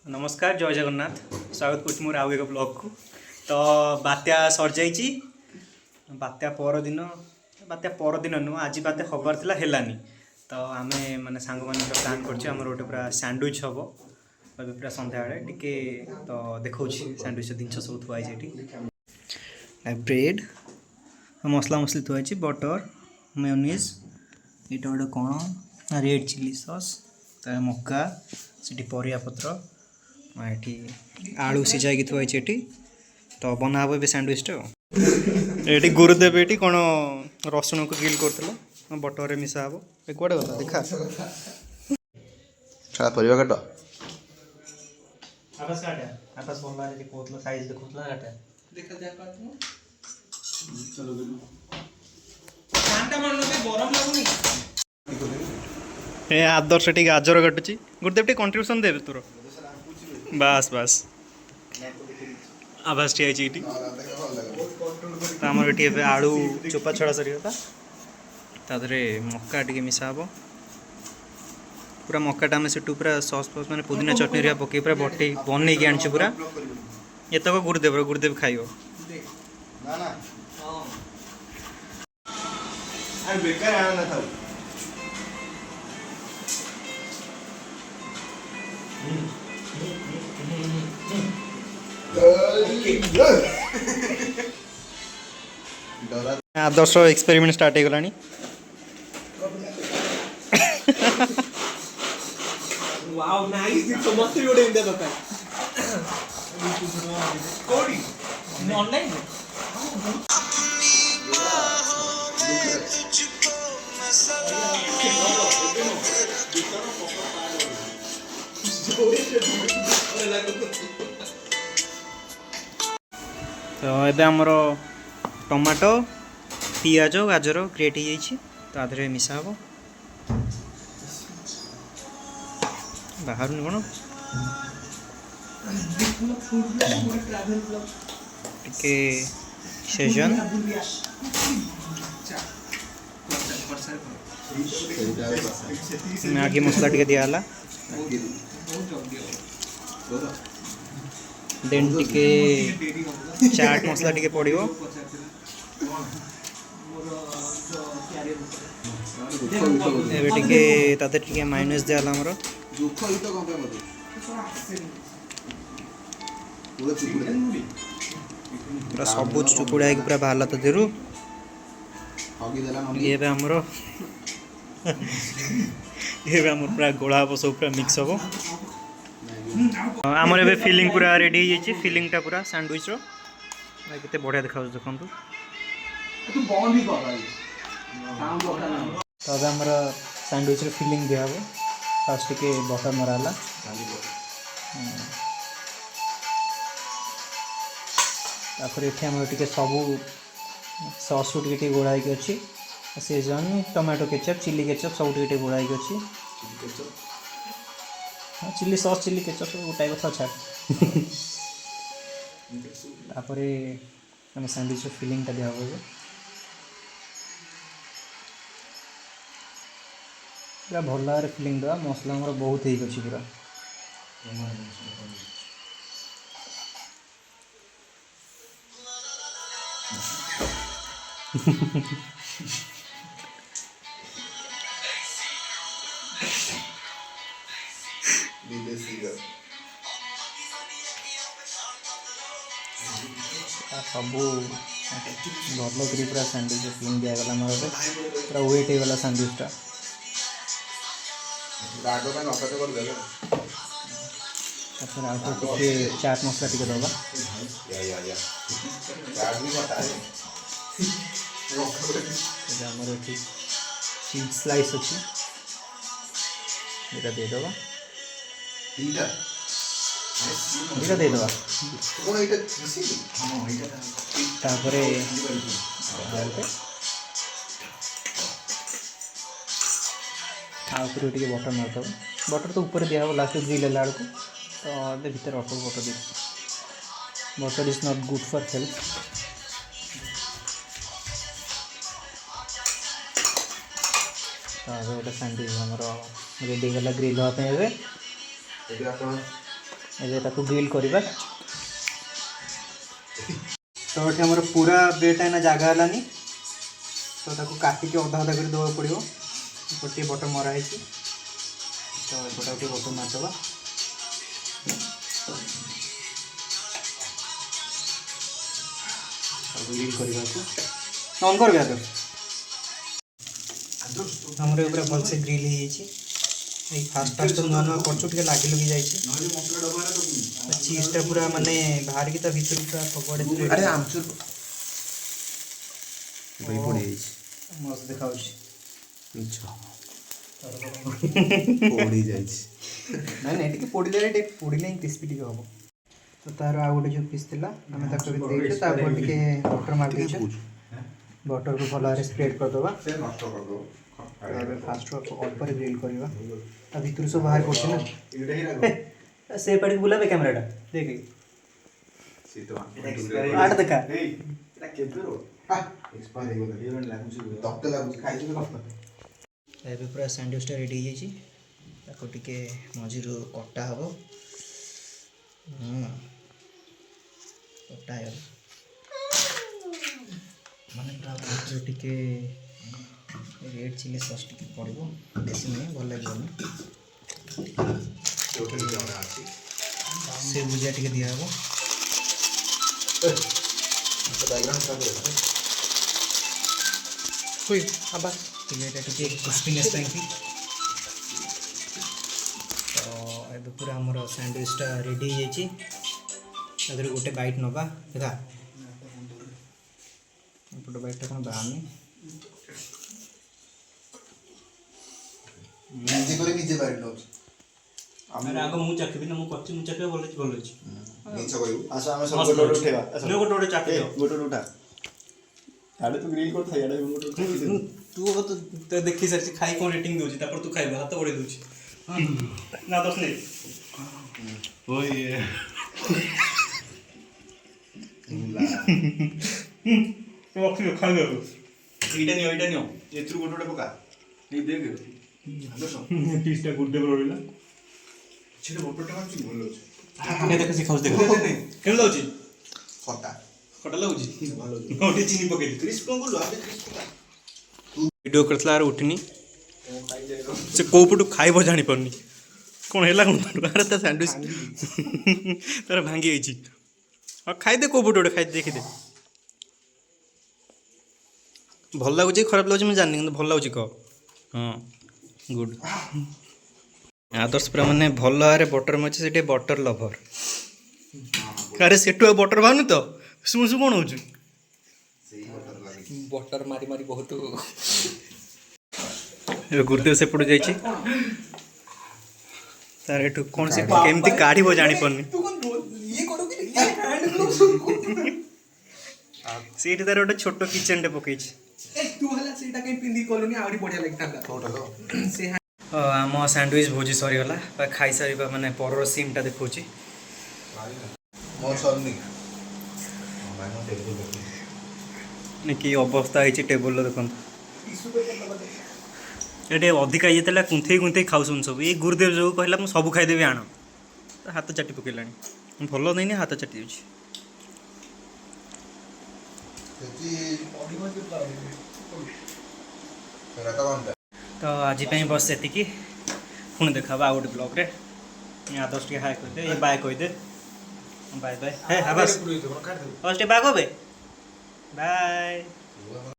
नमस्कार जय जगन्नाथ स्वागत करुँ मोर आउ एक ब्लॉग को। तो बात्या सर जाइए बात्या परदिन नुह आज बात्या खबर थिला हेलानी। तो आम मैंने सांग मैंने प्लान कर गोटे पूरा सैंडविच हम अभी पूरा संध्या बेले टिके तो देखा सैंडविच जिन सब थुआई ब्रेड मसला मसली थुआई बटर मेयोनीज यहाँ गोटे कौन रेड चिली सॉस मक्का सीटी परिया पत्र ये आलू सीझाई थुआई ये तो बना हे सैंडविच ये गुरुदेव ये कौन रसुण को ग्रिल कर बटर मिसा हम ये कौटे गला देखा परिवा काट आकाश काटे आकाश बोलला कहूला साइज देखा काटे ए आदर्श टी गाजर काटुची गुरुदेव टी कंट्रीब्यूशन दे तोर बास बास आवाज टी आई आमर ये आलू चोपा छड़ा सरीगला तादरे मक्का टी मिसा हम पूरा मक्काटा आम से पूरा सस फस मैंने पुदीना चटनी पकई पूरा बटे बन के आनी पूरा ये तक गुरुदेव खाइब आदर्श एक्सपेरिमेंट स्टार्ट हो गलानी वाओ नाइस इट्स समस्त गोटे इंडिया दरकार कोडी ऑनलाइन तो ये आमर टमाटो पियाज गाजर ग्रेट हो जाइए तो आधे मिसा हम बाहर कौन टिके शेजन मैगी मसला टिके दियाला देन टिके चाट मसला टिके पड़ो एबे टिके ताते टिके मायोनेज दियाला हमरो पूरा सब चुकुड़ा पूरा बाहर तो देरु ये आमर ये पूरा गोला हम सब पूरा मिक्स हम आमर ए फिलिंग पूरा रेडी हो जाइए फिलिंगटा पूरा सैंडविच के बढ़िया देखा देखो तो अब आमर सैंडविच फिलिंग दिया हम फास्ट टिके बटर मराला तापर ये टे सब सस टे गोड़ाई अच्छी सेजन टमाटो केचप चिली केचप सब टे गोड़ाई अच्छी चिली सस चिली केचप सब गोटाए कथा छाड़ तापर आम सैंडविच फिलिंगटा दिया हम पूरा भल भाव फिलिंग देवा मसला मोर बहुत ही अच्छी पूरा सब भल कर पूरा सैंडविच फिलिंग दिगला मोर पूरा वेट होगा सैंडविचटा टे चाट मसला टे दबा आमर ये चीज स्लाइस अच्छी ये देदेबा ये देदेबा तापर ऊपर टे बटर मारद बटर तो ऊपर दिया लास्ट ग्रिल है बेलू तो भीतर अल्प butter they butter is not good for health तो गोटे सैंडविच आमर रेडी गला ग्रिल हाँपे ଏବେ ତାକୁ ଗ୍ରିଲ୍ କରିବା। ତ ଏଠି ଆମର ପୁରା ବ୍ରେଡ଼୍ଟା ଏଇନା ଜାଗା ହେଲାନି, ତ ତାକୁ କାଟିକି ଅଧା ଅଧା କରି ଦେବାକୁ ପଡ଼ିବ। ଗୋଟିଏ ବଟର୍ ମରା ହେଇଛି, ତ ଏପଟେ ଟିକେ ବଟର୍ ମାରିଦେବା। ଗ୍ରିଲ୍ କରିବାକୁ ଅନ୍ କରିବେ ଆଦର୍ଶ। ଆମର ପୁରା ଭଲସେ ଗ୍ରିଲ୍ ହେଇଯାଇଛି। ଏଇ ଫାଷ୍ଟ ତ ନୂଆ ନୂଆ କରୁଛୁ, ଟିକେ ଲାଗି ଲଗି ଯାଇଛି। ଚିଜ୍ଟା ପୁରା ମାନେ ବାହାରିକି ତା ଭିତରୁ ପୁରା ସବୁଆଡ଼େ ମସ୍ତ ଦେଖାଯାଉଛି। ନାଇଁ ନାଇଁ ଟିକେ ପୋଡ଼ିଲେ ଟିକେ ପୋଡ଼ିଲେ ହିଁ କ୍ରିସ୍ପି ଟିକେ ହେବ। ତ ତାର ଆଉ ଗୋଟେ ଯେଉଁ ପିସ୍ ଥିଲା ଆମେ ତାକୁ ଏବେ ଦେଇଛୁ, ତାପରେ ଟିକେ ବଟର୍ ମାରି ଦେଇଛୁ। ବଟର୍କୁ ଭଲ ଭାବରେ ସ୍ପ୍ରେଡ୍ କରିଦେବା। ତାପରେ ଫାଷ୍ଟରୁ ଅଳ୍ପରେ ଗ୍ରିଲ୍ କରିବା, ତା ଭିତରୁ ସବୁ ବାହାରି ପଡ଼ୁଛି ନା। ସେ ପାଡ଼ିକି ବୁଲାବେ କ୍ୟାମେରାଟା ଦେଖେ ଆଟ ଦେଖା। ଏବେ ପୁରା ସ୍ୟାଣ୍ଡୱିଚ୍ଟା ରେଡ଼ି ହେଇଯାଇଛି, ତାକୁ ଟିକେ ମଝିରୁ କଟା ହେବ। କଟା ହେଇଗଲା ମାନେ ପୁରା ମଝିରୁ ଟିକେ ରେଡ୍ ଚିଲି ସସ୍ ଟିକେ ପଡ଼ିବ, ବେଶୀ ନୁହେଁ, ଭଲ ଲାଗିବନି। ସେ ଭୁଜିଆ ଟିକେ ଦିଆହେବ। ଏଇଟା ଟିକେ କ୍ରିସ୍ପିନେସ୍ ପାଇଁକି। ତ ଏବେ ପୁରା ଆମର ସ୍ୟାଣ୍ଡୱିଚ୍ଟା ରେଡ଼ି ହେଇଯାଇଛି। ତା ଦେହରେ ଗୋଟେ ବାଇଟ୍ ନେବା, ଦେଖା ଏପଟ ବାଇଟ୍ଟା କ'ଣ ବାହାରୁନି। ନିଜେ ବାଇଟ୍ ନେଉଛି। ଆଗ ମୁଁ ଚାଖିବି ନା, ମୁଁ କରିଛି, ମୁଁ ଚାଖିବା ଭଲ ଅଛି, ଭଲ ଅଛି। ମିଛ କହିବୁ। ଆସ ଆମେ ସବୁ ଗୋଟେ ଗୋଟେ ଉଠେଇବା। ଗୋଟେ ଗୋଟେ ଚାଖି ଦିଅ। ଗୋଟେ ଗୋଟେ ଉଠା। ଆଡ଼େ ତୁ ଗ୍ରିଲ୍ କରିଥା, ଇଆଡ଼େ ଗୋଟେ ତୁ ତ ଦେଖି ସାରିଛି, ଖାଇ କ'ଣ ରେଟିଂ ଦେଉଛି, ତାପରେ ତୁ ଖାଇବୁ, ହାତ ବଢ଼େଇ ଦେଉଛି। ନା ଦଶ ନେଇ ଖାଇଦେବୁ। ଏଇଟା ନିଅ, ଏଇଟା ନିଅ, ଏଥିରୁ ଗୋଟେ ଗୋଟେ ପକା। ଏଇ ଦେଖ ପିସ୍ଟା ଗୁରୁଦେବ ରହିଲା। ସେଟା ବଟରଟା ମାରୁଛି, ଭଲ ଅଛି। ଦେଖ ସେ ଖାଉଛି, ଦେଖ କେମିତି ଲାଗୁଛି? ଖଟା ଖଟା ଲାଗୁଛି, ଭଲ ଅଛି। ଟିକେ ଚିନି ପକେଇଛି। କ୍ରିସ୍ପ କ'ଣ କଲୁ? ଆବେ କ୍ରିସ୍ପ ପକା। ଭିଡ଼ିଓ କରିଥିଲା ଆର ଉଠିନି, ସେ କେଉଁ ପଟୁ ଖାଇବ ଜାଣିପାରୁନି। କ'ଣ ହେଲା କ'ଣ ଆରେ ତା ସ୍ୟାଣ୍ଡୱିଚ୍ ତାର ଭାଙ୍ଗି ଯାଇଛି। ଆଉ ଖାଇଦେ, କେଉଁ ପଟୁ ଗୋଟେ ଖାଇଦେ, ଦେଖିଦେ। ଭଲ ଲାଗୁଛି ଖରାପ ଲାଗୁଛି ମୁଁ ଜାଣିନି, କିନ୍ତୁ ଭଲ ଲାଗୁଛି କହ। ହଁ ଗୁଡ୍। ଆଦର୍ଶ ପୁରା ମାନେ ଭଲ ଭାବରେ ବଟର୍ ମାରିଛି, ସେ ଟିକେ ବଟର୍ ଲଭର୍। ଆରେ ସେଠୁ ଆଉ ବଟର୍ ବାହାରୁନି ତ, ଶୁଣ ଶୁ କ'ଣ ହେଉଛି? ବଟର ମାରି ମାରି ବହୁତ। ଏବେ ଗୁରୁଦେବ ସେପଟୁ ଯାଇଛି, ତାର ଏଠୁ କ'ଣ ସେ କେମିତି କାଢ଼ିବ ଜାଣିପାରୁନି। ସେଇଠି ତାର ଗୋଟେ ଛୋଟ କିଚେନ୍ଟେ ପକେଇଛି। ଆମ ସ୍ୟାଣ୍ଡୱିଚ୍ ଭୋଜି ସରିଗଲା, ଖାଇସାରିବା ମାନେ ପରର ସିନ୍ଟା ଦେଖାଉଛି। କି ଅବସ୍ଥା ହେଇଛି ଟେବୁଲ୍ର ଦେଖନ୍ତୁ। ଏଠି ଅଧିକା ଇଏ ଥିଲା, କୁନ୍ଥେଇ କୁନ୍ଥେଇ ଖାଉଛନ୍ତି ସବୁ। ଏଇ ଗୁରୁଦେବ ଯୋଉ କହିଲା ମୁଁ ସବୁ ଖାଇଦେବି ଆଣ, ହାତ ଚାଟି ପକେଇଲାଣି। ଭଲ ଦେଇନି, ହାତ ଚାଟି ଦେଉଛି। ତ ଆଜି ପାଇଁ ବସ୍ ସେତିକି, ପୁଣି ଦେଖା ହବ ଆଉ ଗୋଟେ ବ୍ଲଗ୍ରେ। ଆଦର୍ଶ ଟିକେ ହାଏ କହିଦେ, ବାଏ କହିଦେ, ବାଏ ବାଏ। ହେ ଆବାସ ଟିକେ ବାଏ କହିବେ, ବାଏ।